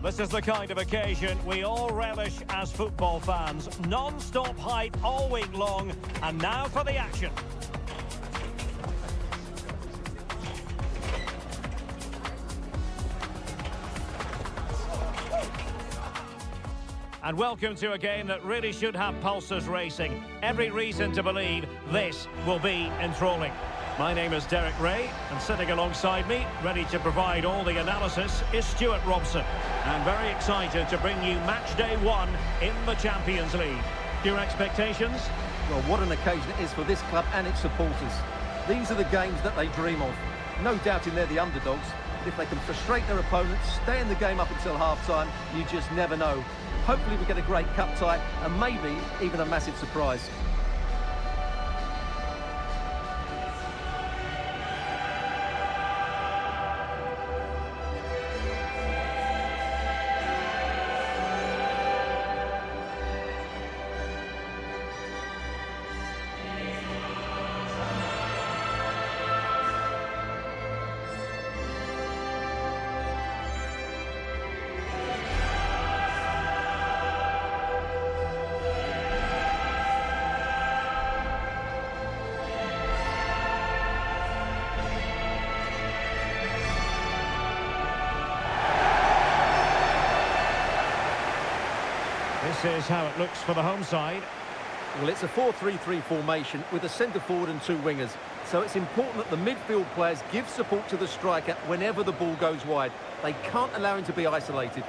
This is the kind of occasion we all relish as football fans. Non-stop hype all week long, and now for the action. And welcome to a game that really should have pulses racing. Every reason to believe this will be enthralling. My name is Derek Ray, and sitting alongside me, ready to provide all the analysis, is Stuart Robson. And very excited to bring you match day one in the Champions League. Your expectations? Well, what an occasion it is for this club and its supporters. These are the games that they dream of. No doubting they're the underdogs, but if they can frustrate their opponents, stay in the game up until half-time, you just never know. Hopefully we get a great cup tie and maybe even a massive surprise. This is how it looks for the home side. Well, it's a 4-3-3 formation with a centre forward and two wingers. So it's important that the midfield players give support to the striker whenever the ball goes wide. They can't allow him to be isolated.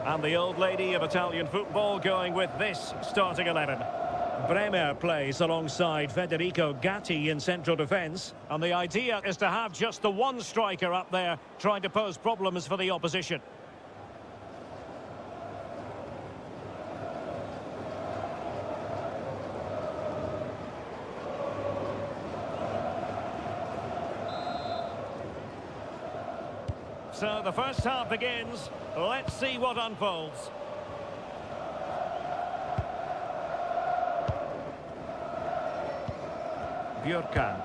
And the old lady of Italian football going with this starting 11. Bremer plays alongside Federico Gatti in central defence. And the idea is to have just the one striker up there trying to pose problems for the opposition. So the first half begins. Let's see what unfolds. Björkan.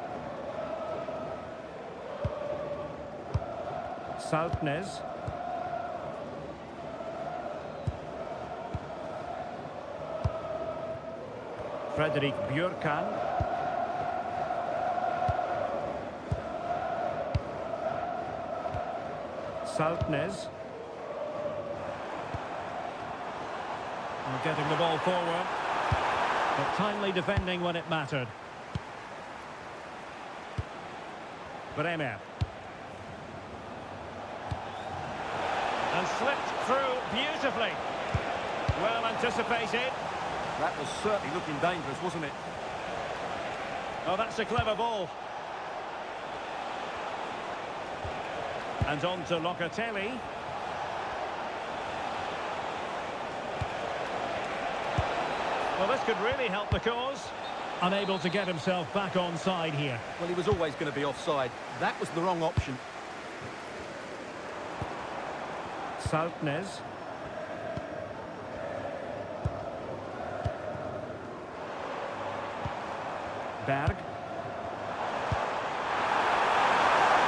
Saltnes. Fredrik Björkan. Saltnes. And getting the ball forward. But timely defending when it mattered. Bremer. And slipped through beautifully. Well anticipated. That was certainly looking dangerous, wasn't it? Oh, that's a clever ball. And on to Locatelli. Well, this could really help the cause. Unable to get himself back on side here. Well, he was always going to be offside. That was the wrong option. Saltnes. Berg.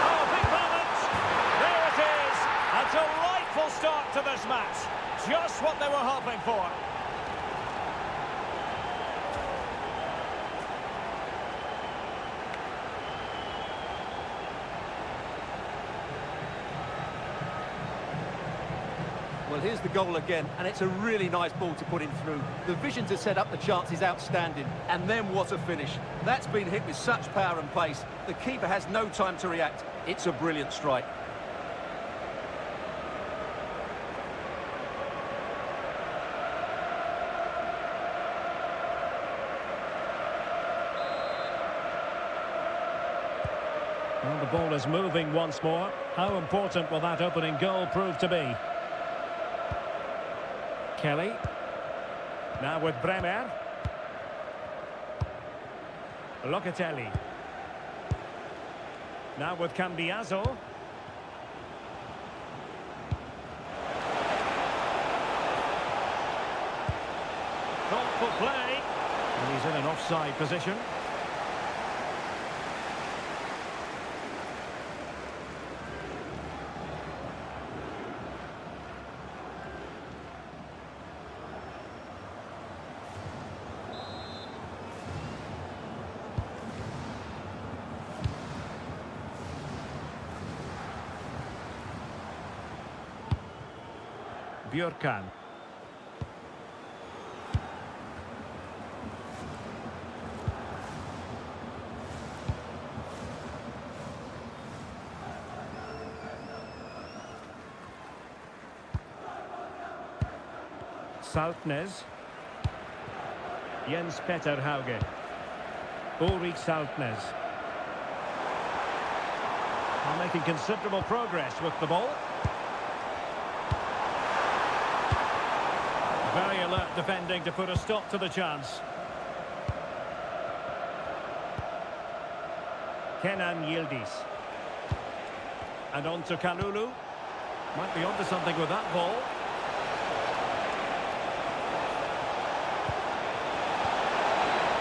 Oh, big moment! There it is! A delightful start to this match. Just what they were hoping for. Well, here's the goal again, and it's a really nice ball to put him through. The vision to set up the chance is outstanding, and then what a finish. That's been hit with such power and pace. The keeper has no time to react. It's a brilliant strike. Well, the ball is moving once more. How important will that opening goal prove to be? Kelly. Now with Bremer. Locatelli. Now with Cambiaso. Thoughtful play. And he's in an offside position. Björkan. Saltnes. Jens Petter Hauge. Ulrik Saltnes. Are making considerable progress with the ball. Very alert defending to put a stop to the chance. Kenan Yildiz. And on to Kalulu. Might be onto something with that ball.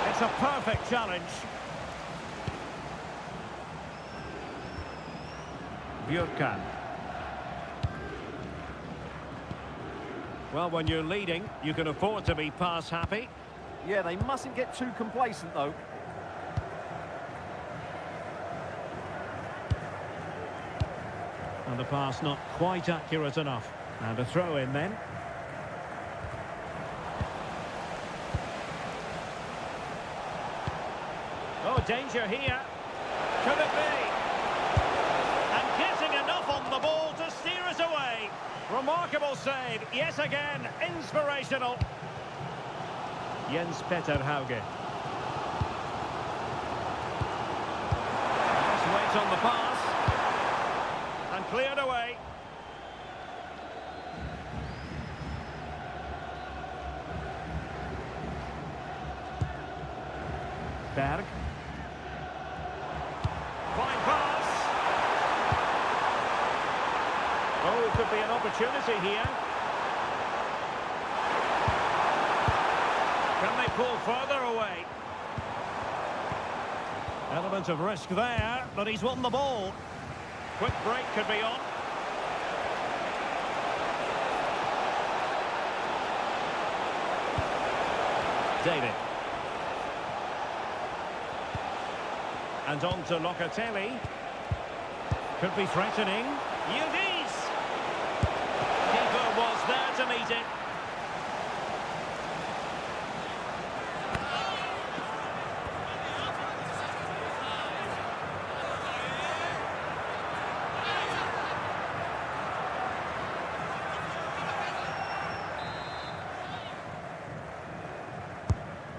It's a perfect challenge. Björkan. Well, when you're leading, you can afford to be pass happy. Yeah, they mustn't get too complacent, though. And the pass not quite accurate enough. And a throw in then. Oh, danger here. Could it be? And getting enough on the ball to steer it away. Remarkable save, yet again, inspirational. Jens Petter Hauge. Nice weight on the pass. And cleared away. Berg. Fine pass. Oh, could be an opportunity here. Can they pull further away? Element of risk there, but he's won the ball. Quick break could be on. David. And on to Locatelli. Could be threatening. Yildiz! Keeper was there to meet it.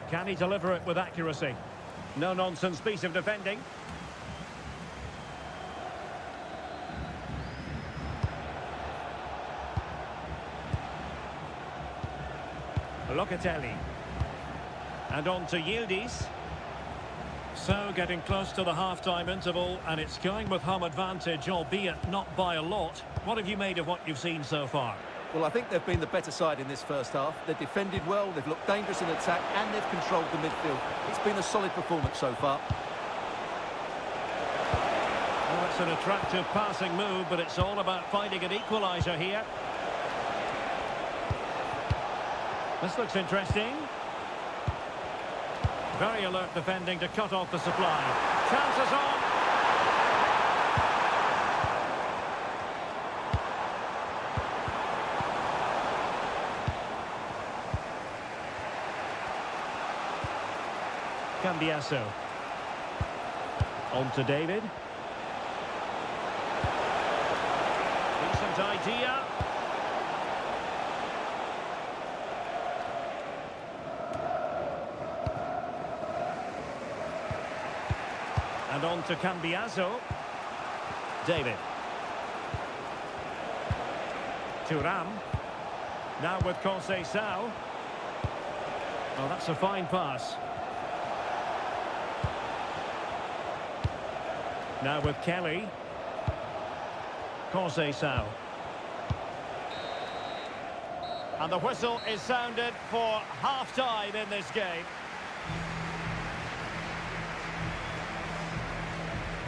Can he deliver it with accuracy? No-nonsense piece of defending. Locatelli. And on to Yildiz. So getting close to the half-time interval, and it's going with home advantage, albeit not by a lot. What have you made of what you've seen so far? Well, I think they've been the better side in this first half. They've defended well, they've looked dangerous in attack, and they've controlled the midfield. It's been a solid performance so far. Well, it's an attractive passing move, but it's all about finding an equaliser here. This looks interesting. Very alert defending to cut off the supply. Chances on. Cambiaso. On to David. Decent idea. And on to Cambiaso. David. Thuram. Now with Conceição. Well, that's a fine pass. Now with Kelly. Conceição. And the whistle is sounded for half-time in this game.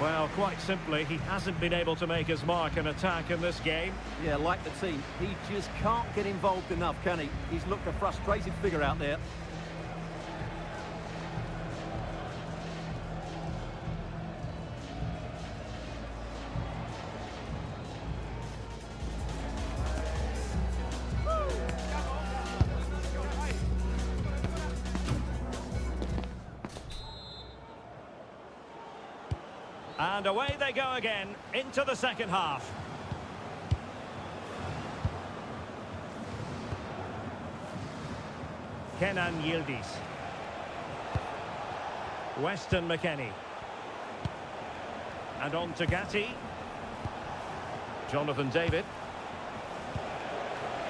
Well, quite simply, he hasn't been able to make his mark in attack in this game. Yeah, like the team, he just can't get involved enough, can he? He's looked a frustrated figure out there. And away they go again, into the second half. Kenan Yildiz. Weston McKennie. And on to Gatti. Jonathan David.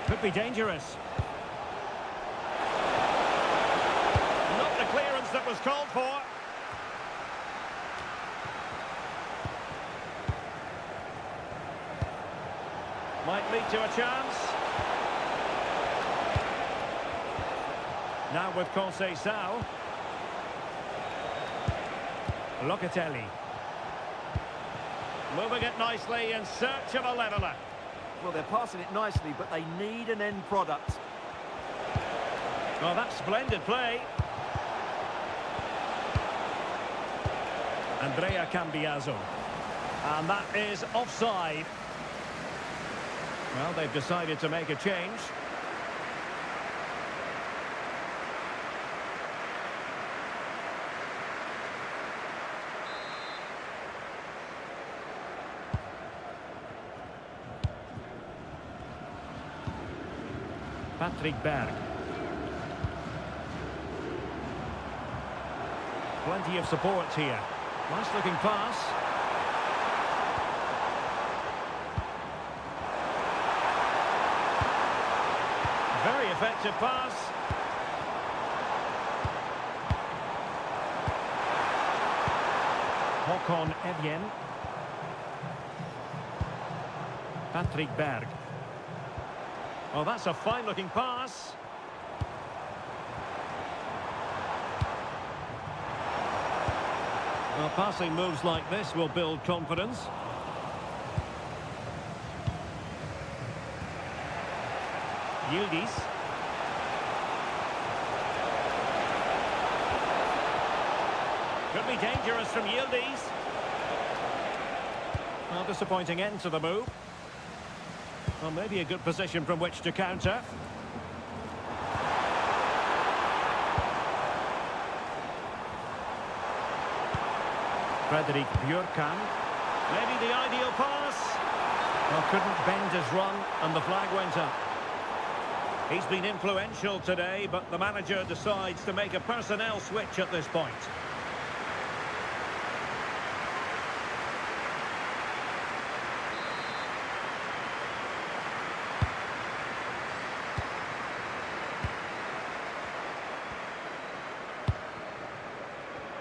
Could be dangerous. Not the clearance that was called for. Might lead to a chance. Now with Conceição. Locatelli. Moving it nicely in search of a leveller. Well, they're passing it nicely, but they need an end product. Well, that's splendid play. Andrea Cambiaso. And that is offside. Well, they've decided to make a change. Patrick Berg. Plenty of support here. Nice looking pass. Very effective pass. Håkon Evjen. Patrick Berg. Oh, that's a fine-looking pass. Well, passing moves like this will build confidence. Yildiz. Could be dangerous from Yildiz. Well, disappointing end to the move. Well, maybe a good position from which to counter. Frederick Björkan. Maybe the ideal pass. Well, couldn't bend his run, and the flag went up. He's been influential today, but the manager decides to make a personnel switch at this point.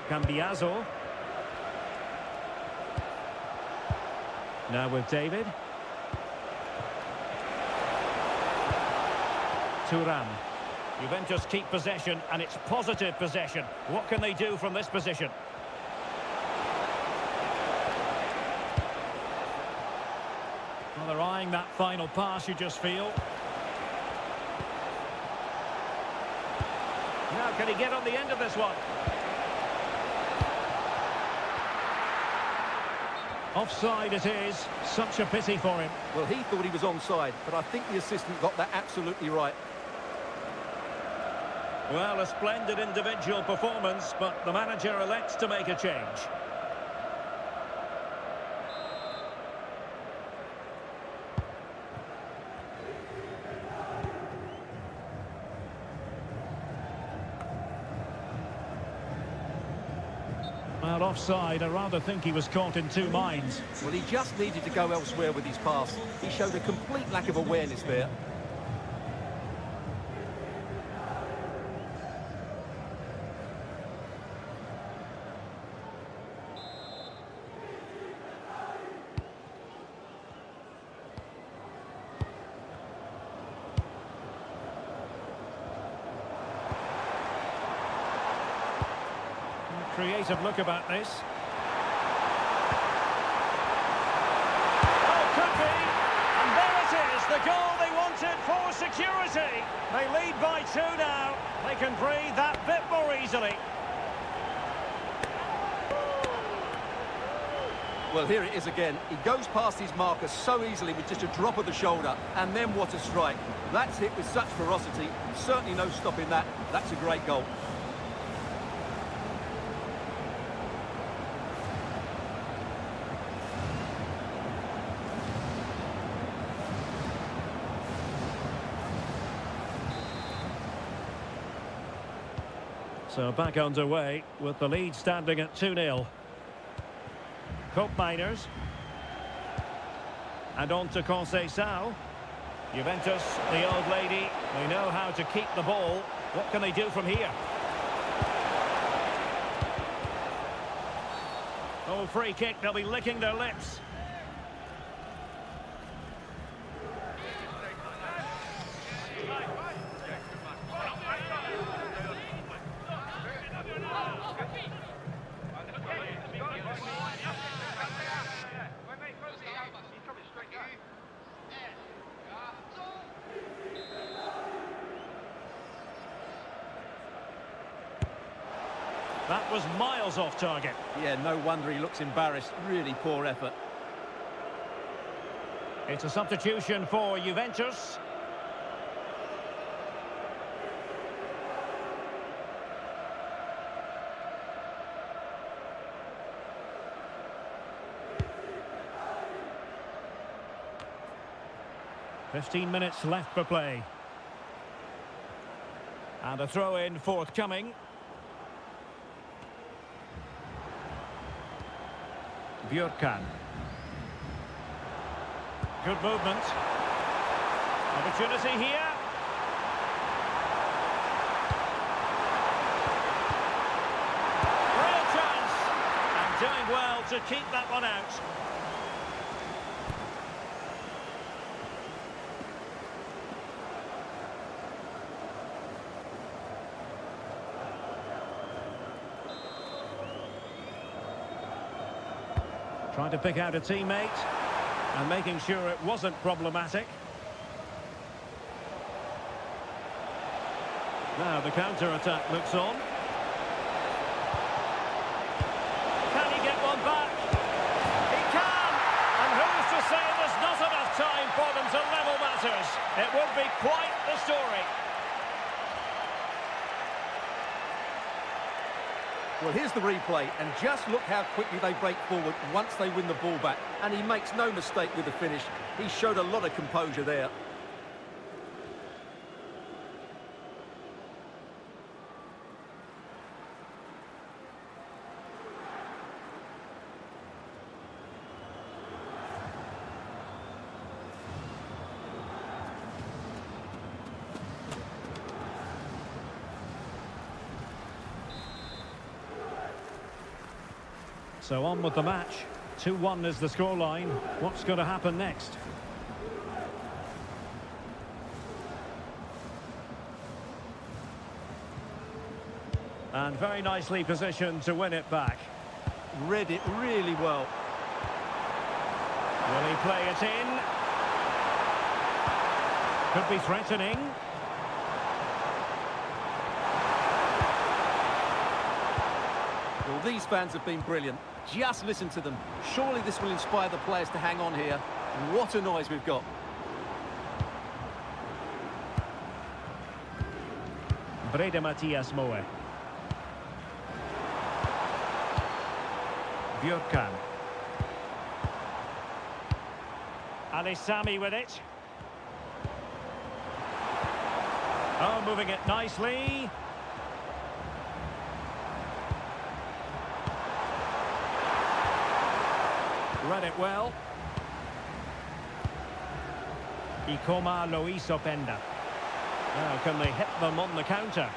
Cambiaso. Now with David. Thuram. Juventus keep possession, and it's positive possession. What can they do from this position? Well, they're eyeing that final pass, you just feel. Now, can he get on the end of this one? Offside it is. Such a pity for him. Well, he thought he was onside, but I think the assistant got that absolutely right. Well, a splendid individual performance, but the manager elects to make a change. Well, Well, offside. I rather think he was caught in two minds. Well, he just needed to go elsewhere with his pass. He showed a complete lack of awareness there. Creative look about this. Oh, could be. And there it is, the goal they wanted for security. They lead by 2 now. They can breathe that bit more easily. Well, here it is again. He goes past his marker so easily with just a drop of the shoulder. And then what a strike. That's hit with such ferocity. Certainly no stopping that. That's a great goal. So back underway with the lead standing at 2-0. Cope Miners. And on to Conceição. Juventus, the old lady, they know how to keep the ball. What can they do from here? Oh, free kick, they'll be licking their lips. That was miles off target. Yeah, no wonder he looks embarrassed. Really poor effort. It's a substitution for Juventus. "15 minutes left for play. And a throw-in forthcoming. Björkan. Good movement. Opportunity here. Real chance. And doing well to keep that one out. Trying to pick out a teammate and making sure it wasn't problematic. Now the counter-attack looks on. Can he get one back? He can! And who's to say there's not enough time for them to level matters? It would be quite the story. Well, here's the replay, and just look how quickly they break forward once they win the ball back. And he makes no mistake with the finish. He showed a lot of composure there. So on with the match. 2-1 is the scoreline. What's going to happen next? And very nicely positioned to win it back. Read it really well. Will he play it in? Could be threatening. Well, these fans have been brilliant. Just listen to them. Surely this will inspire the players to hang on here. What a noise we've got. Brede Matthias Moe. Björkan. Ali Sami with it. Oh, moving it nicely. Read it well. Ikoma Luis Openda. Now can they hit them on the counter?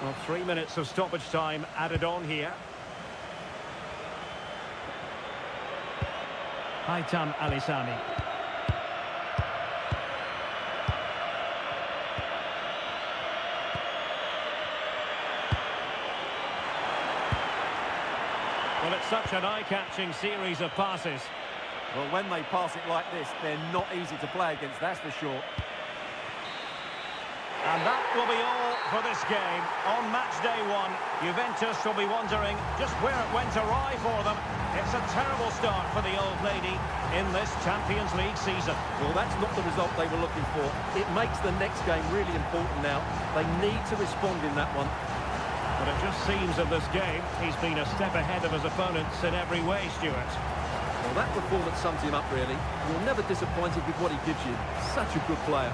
Well, 3 minutes of stoppage time added on here. Haitam Alisani. Well, it's such an eye-catching series of passes. Well, when they pass it like this, they're not easy to play against, that's for sure. And that will be all for this game. On match day 1, Juventus will be wondering just where it went awry for them. It's a terrible start for the old lady in this Champions League season. Well, that's not the result they were looking for. It makes the next game really important now. They need to respond in that one. But it just seems in this game, he's been a step ahead of his opponents in every way, Stuart. Well, that performance sums him up, really. You're never disappointed with what he gives you. Such a good player.